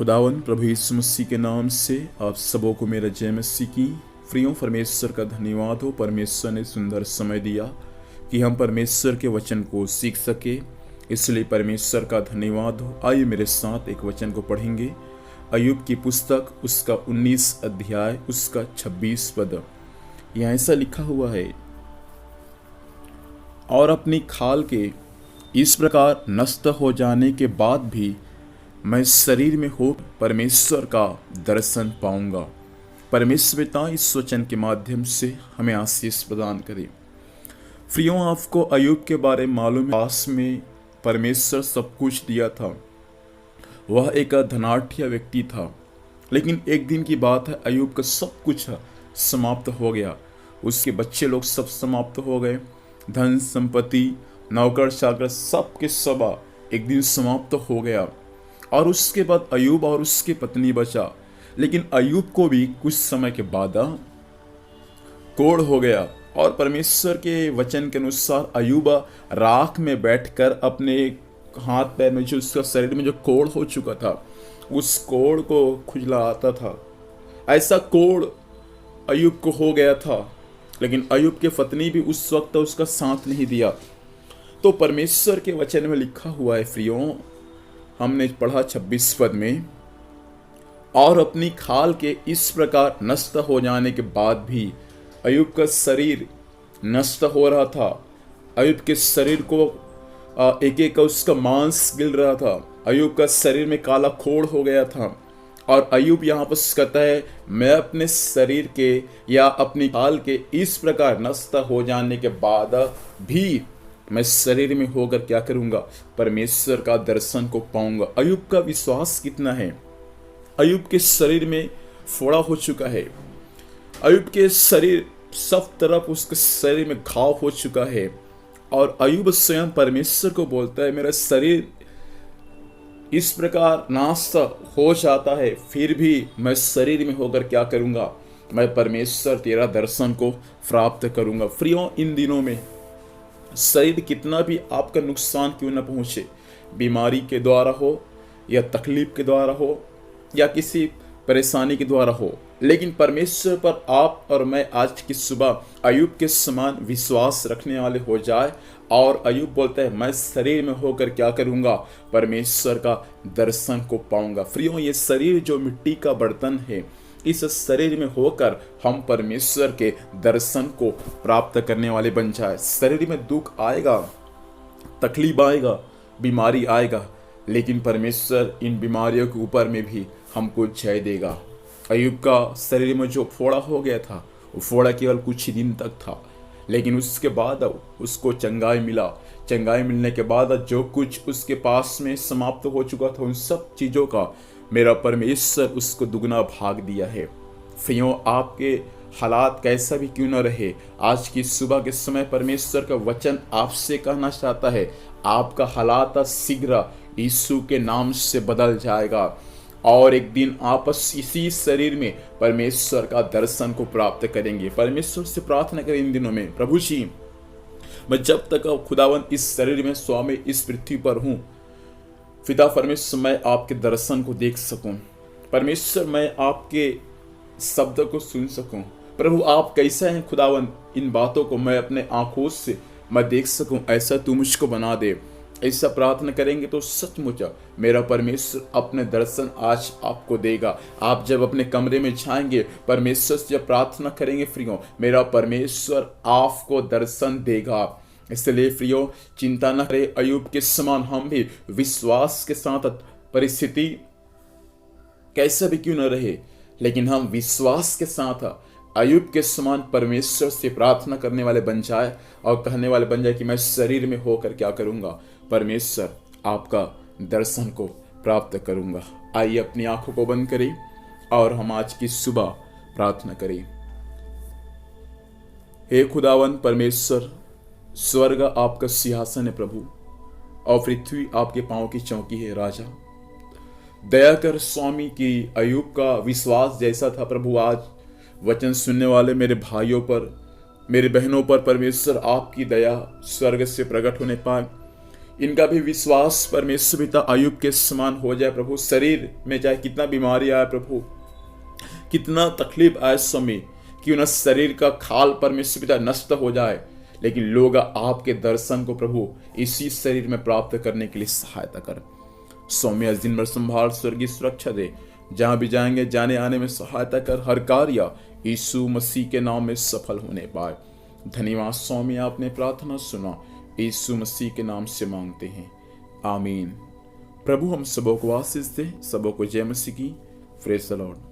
खुदावन प्रभु यीशु मसीह के नाम से आप सबों को मेरा जय मसीह की। प्रियों, परमेश्वर का धन्यवाद हो। परमेश्वर ने सुंदर समय दिया कि हम परमेश्वर के वचन को सीख सके, इसलिए परमेश्वर का धन्यवाद हो। आइए मेरे साथ एक वचन को पढ़ेंगे। अय्यूब की पुस्तक उसका 19 अध्याय उसका 26 पद। यहाँ ऐसा लिखा हुआ है, और अपनी खाल के इस प्रकार नष्ट हो जाने के बाद भी मैं शरीर में हो परमेश्वर का दर्शन पाऊंगा। परमेश्वर पिता इस वचन के माध्यम से हमें आशीष प्रदान करे। प्रियों, आपको अय्यूब के बारे में मालूम है, पास में परमेश्वर सब कुछ दिया था। वह एक धनाढ्य व्यक्ति था, लेकिन एक दिन की बात है, अय्यूब का सब कुछ समाप्त हो गया। उसके बच्चे लोग सब समाप्त हो गए, धन संपत्ति नौकर चाकर सब के सब एक दिन समाप्त हो गया। और उसके बाद अय्यूब और उसकी पत्नी बचा। लेकिन अय्यूब को भी कुछ समय के बाद कोढ़ हो गया, और परमेश्वर के वचन के अनुसार अय्यूब राख में बैठकर अपने हाथ पैर में, जो उसका शरीर में जो कोढ़ हो चुका था, उस कोढ़ को खुजलाता था। ऐसा कोढ़ अय्यूब को हो गया था, लेकिन अय्यूब की पत्नी भी उस वक्त उसका साथ नहीं दिया। तो परमेश्वर के वचन में लिखा हुआ है, प्रियों, हमने पढ़ा 26 पद में, और अपनी खाल के इस प्रकार नष्ट हो जाने के बाद भी अय्यूब का शरीर नष्ट हो रहा था। अय्यूब के शरीर को एक एक उसका मांस गिल रहा था। अय्यूब का शरीर में काला खोड़ हो गया था। और अय्यूब यहाँ पर कहता है, मैं अपने शरीर के या अपनी खाल के इस प्रकार नष्ट हो जाने के बाद भी मैं शरीर में होकर क्या करूंगा? परमेश्वर का दर्शन को पाऊंगा। अय्यूब का विश्वास कितना है? अय्यूब के शरीर में फोड़ा हो चुका है। अय्यूब के शरीर सब तरफ, उसके शरीर में घाव हो चुका है। और अय्यूब स्वयं परमेश्वर को बोलता है, मेरा शरीर इस प्रकार नाश हो जाता है, फिर भी मैं शरीर में होकर क्या करूंगा? मैं परमेश्वर तेरा दर्शन को प्राप्त करूंगा। प्रियों, इन दिनों में शरीर कितना भी आपका नुकसान क्यों न पहुंचे, बीमारी के द्वारा हो या तकलीफ के द्वारा हो या किसी परेशानी के द्वारा हो, लेकिन परमेश्वर पर आप और मैं आज की सुबह अय्यूब के समान विश्वास रखने वाले हो जाए। और अय्यूब बोलता है, मैं शरीर में होकर क्या करूंगा? परमेश्वर का दर्शन को पाऊंगा। प्रियों, ये शरीर जो मिट्टी का बर्तन है, इस शरीर में होकर हम परमेश्वर के दर्शन को प्राप्त करने वाले बन जाए। शरीर में दुख आएगा, तकलीफ आएगा, बीमारी आएगा, लेकिन परमेश्वर इन बीमारियों के ऊपर में भी हमको जय देगा। अय्यूब का शरीर में जो फोड़ा हो गया था, वो फोड़ा केवल कुछ ही दिन तक था, लेकिन उसके बाद उसको चंगाई मिला। चंगाई मिलने के बाद जो कुछ उसके पास में समाप्त हो चुका था, उन सब चीज़ों का मेरा परमेश्वर उसको दुगना भाग दिया है। प्रियों, आपके हालात कैसा भी क्यों न रहे, आज की सुबह के समय परमेश्वर का वचन आपसे कहना चाहता है, आपका हालात शीघ्र यीशु के नाम से बदल जाएगा, और एक दिन आप इसी शरीर में परमेश्वर का दर्शन को प्राप्त करेंगे। परमेश्वर से प्रार्थना करें इन दिनों में, प्रभु जी, मैं जब तक खुदावन इस शरीर में स्वामी इस पृथ्वी पर हूँ, पिता परमेश्वर, मैं आपके दर्शन को देख सकूं। परमेश्वर, मैं आपके शब्द को सुन सकूं। प्रभु, आप कैसे हैं खुदावन, इन बातों को मैं अपने आंखों से मैं देख सकूं, ऐसा तू मुझको बना दे। ऐसा प्रार्थना करेंगे तो सचमुच मेरा परमेश्वर अपने दर्शन आज आपको देगा। आप जब अपने कमरे में जाएंगे, परमेश्वर से जब प्रार्थना करेंगे, प्रियों, मेरा परमेश्वर आपको दर्शन देगा। इसलिए प्रियों, चिंता न करें, अय्यूब के समान हम भी विश्वास के साथ, परिस्थिति कैसा भी क्यों न रहे, लेकिन हम विश्वास के साथ अय्यूब के समान परमेश्वर से प्रार्थना करने वाले बन जाए, और कहने वाले बन जाए कि मैं शरीर में होकर क्या करूंगा? परमेश्वर आपका दर्शन को प्राप्त करूंगा। आइए अपनी आंखों को बंद करें और हम आज की सुबह प्रार्थना करें। हे खुदावन परमेश्वर, स्वर्ग आपका सिंहासन है प्रभु, और पृथ्वी आपके पांव की चौकी है। राजा, दया कर स्वामी की अय्यूब का विश्वास जैसा था प्रभु, आज वचन सुनने वाले मेरे भाइयों पर, मेरे बहनों पर परमेश्वर आपकी दया स्वर्ग से प्रकट होने पाए। इनका भी विश्वास परमेश्वर पिता अय्यूब के समान हो जाए प्रभु। शरीर में चाहे कितना बीमारी आए प्रभु, कितना तकलीफ आए स्वामी, क्यों ना शरीर का खाल परमेश्वर पिता नष्ट हो जाए, लेकिन लोग आपके दर्शन को प्रभु इसी शरीर में प्राप्त करने के लिए सहायता कर। स्वामी आज दिन भर संभाल, स्वर्गीय सुरक्षा दे, जहां भी जाएंगे जाने आने में सहायता कर। हर कार्य यीशु मसीह के नाम में सफल होने पाए। धन्यवाद स्वामी, आपने प्रार्थना सुना, यीशु मसीह के नाम से मांगते हैं, आमीन। प्रभु हम सबों को आशीष दे, सबों को जय मसीह की। Praise the Lord.